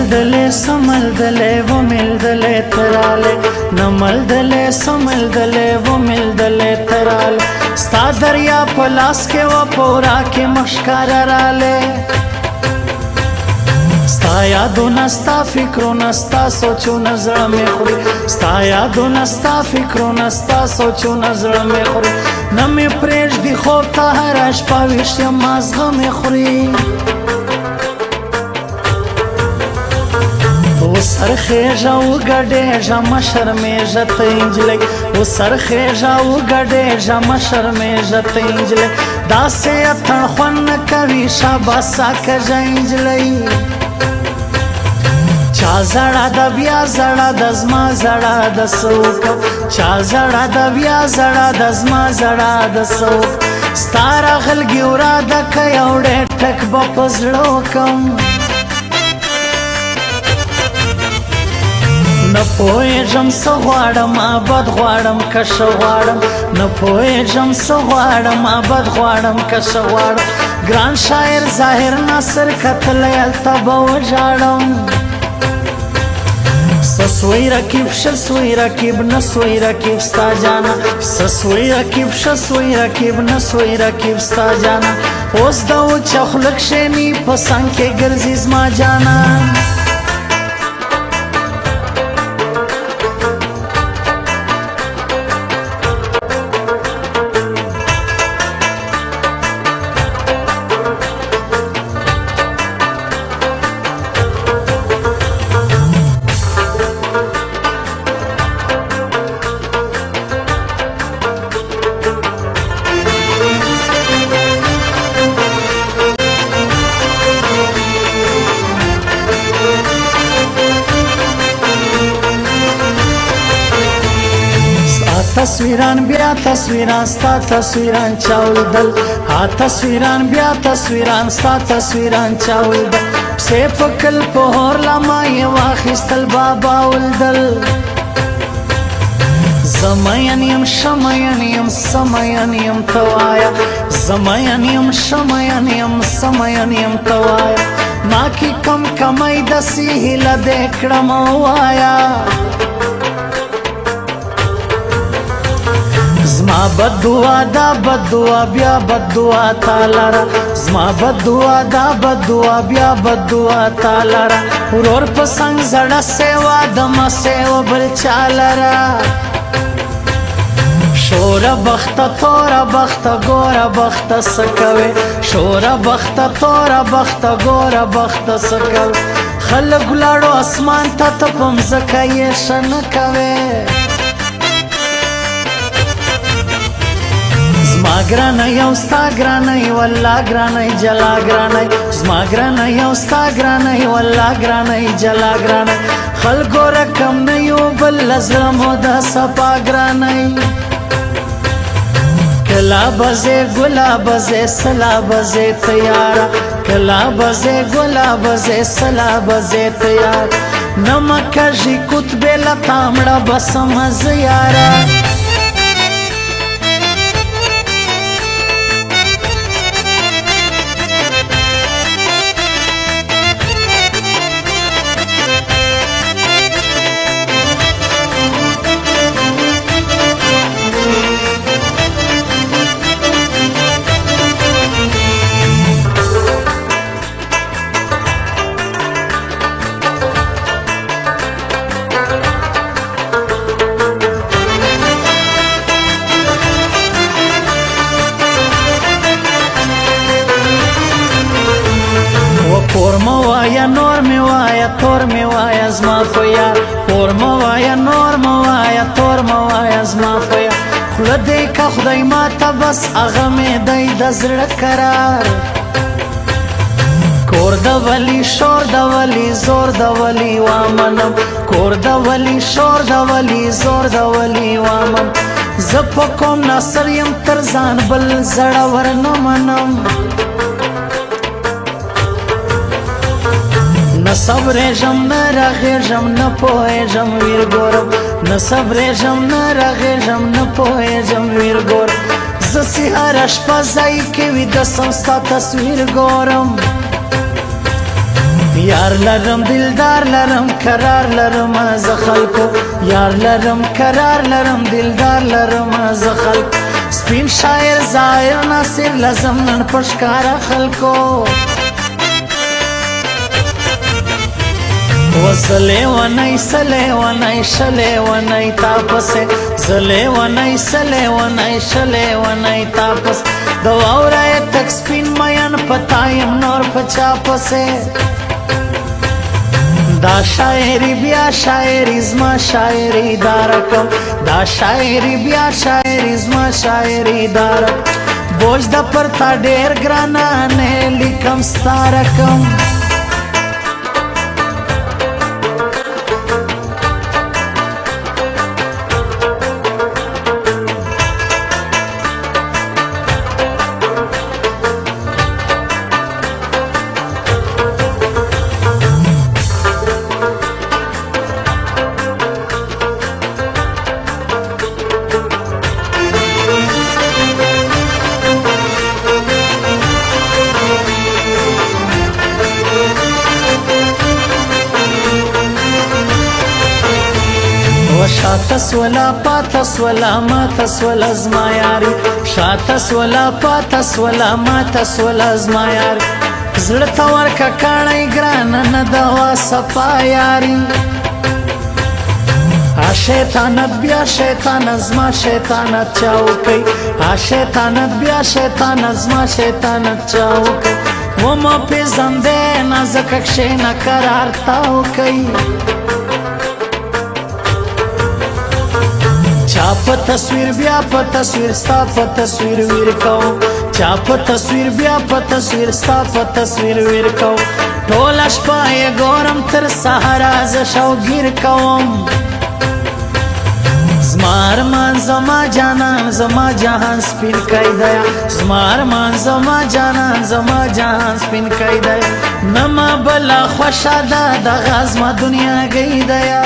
मलदले समलदले वो मिलदले तराले न मलदले समलदले वो मिलदले तराले स्ता दरिया पलास के वो पोरा के मशकारा राले स्ता यादो नस्ता फिक्रो नस्ता सोचो नजर में खुरी स्ता यादो नस्ता फिक्रो नस्ता सोचो नजर में खुरी न में प्रेज दी خوب تا هرش پاویش یا مازغه می خوری و سرخیجا و گډیجا مشرمیجا تینجلی و سرخیجا و گډیجا مشرمیجا تینجلی داسې اتن خوان کوي شاباسا کجنجلی چا زړه د بیا زړه د زما زړه د سوک چا زړه د بیا زړه د زما زړه د سوک ستاره غلګي ورا د کيوړې ټک په پزړو کم نه پوهېږم څه غواړم آباد غواړم که ښه غواړم نه پوهېږم څه غواړم آباد غواړم که ښه غواړم ګران شاعر ظاهر ناصر کتلی هلته به وژاړم سسوی رکیب شسوی رکیب نسوی رکیب ستا جانا سسوی رکیب شسوی رکیب نسوی رکیب ستا جانا اوس د وچخلک شینی پسنګ کې ګرځي زما جانا تصویران بیا تصویران ستا تصویران چاودل ها تصویران بیا تصویران ستا تصویران چاودل پسې پکل په هور لما یې واخیستل بابا ولدل زمین یم شمین یم سمین یم توایا زمین یم شمین یم سمین یم توایا ما کی کم کمای دسی هیله دې کړم وایا زما بددعا دا بددعا بیا بددعا تالارا زما بددعا دا بددعا بیا بددعا تالارا ورور پسنګ زړه سیوا دم سیوا بل چالارا شورا بخت تورا بخت ګورا بخت سکوي شورا بخت تورا بخت ګورا بخت سکوي خلک لاړو اسمان ته تپم زکای شن کوي زما ګرانه یو ستا ګرانه والله ګرانه جلا ګرانه زما ګرانه یو ستا ګرانه والله ګرانه جلا ګرانه خلکو رقم نه یو بل زړمو د صفا ګرانه کلا بزه ګلا بزه سلا بزه تیارا کلا بزه ګلا بزه سلا بزه تیار نمک جی کتب لتامړه بسم زیارا پور موایا نور میوایا تور میوایا زما فیا پور موایا نور موایا تور موایا زما فیا خله دی که خدای ما ته بس هغه می دی د زړه قرار کور د ولی شور د ولی زور د ولی وامنم کور د ولی شور د ولی زور د ولی وامن زه په کوم ناصر یم تر ځان بل زړه ور نه منم نه صبرېږم نه راغېږم نه پوهېږم ویر ګورم نه صبرېږم نه راغېږم نه پوهېږم ویر ګورم زه سهاره شپه ځای کې ویده سم ستا تصویر ګورم یار لرم دلدار لرم قرار لرم از خلکو یار لرم قرار لرم دلدار لرم از خلکو سپین شاعر ظاهر ناصر لازم نن پشکارا خلکو وزله ونای سله ونای شله ونای تاپسه زله ونای سله ونای شله ونای تاپس د واورای تک سپین میان پتایم نور پچا پسه دا شاعری بیا شاعری زما شاعری دارکم دا شاعری بیا شاعری زما شاعری دارک بوج د پرتا ډیر ګرانه نه لیکم ستارکم شاتس ولا پاتس ولا ماتس ولا زما یاری شاتس ولا پاتس ولا ماتس ولا زما یاری زړه ته ورکه کاڼی ګرانه نه دوا صفا یاری شیطانت بیا شیطانت زما شیطانت چاوکی شیطانت بیا شیطانت زما شیطانت چاوکی وما پیزنده نازکه کښېنه قرار تاوکی چا په تصویر بیا په تصویر ستا په تصویر ویر کوم چا په تصویر بیا په تصویر ستا په تصویر ویر کوم ټوله شپه یې ګورم تر سهاره زه شوګیر کوم زما ارمان زما جانان زما جهان سپین کای دیا زما ارمان زما جانان زما جهان سپین کای دیا نما بلا خوشه ده دغه زما دنیا گئی دیا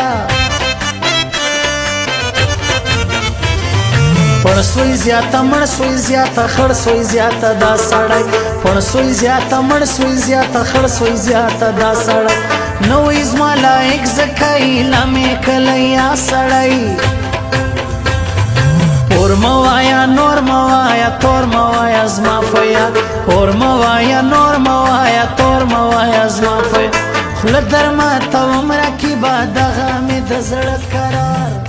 پړ سوی زیاته مړ سوی زیاته خړ سوی زیاته دا سړی پړ سوی زیاته مړ سوی زیاته خړ سوی زیاته دا سړی نو زما لایق زکای لمې کلیا سړی اور موایا نور موایا تور موایا زما فیا اور موایا نور موایا تور موایا زما فیا خله درما ته عمره کې با دغه مې د زړه قرار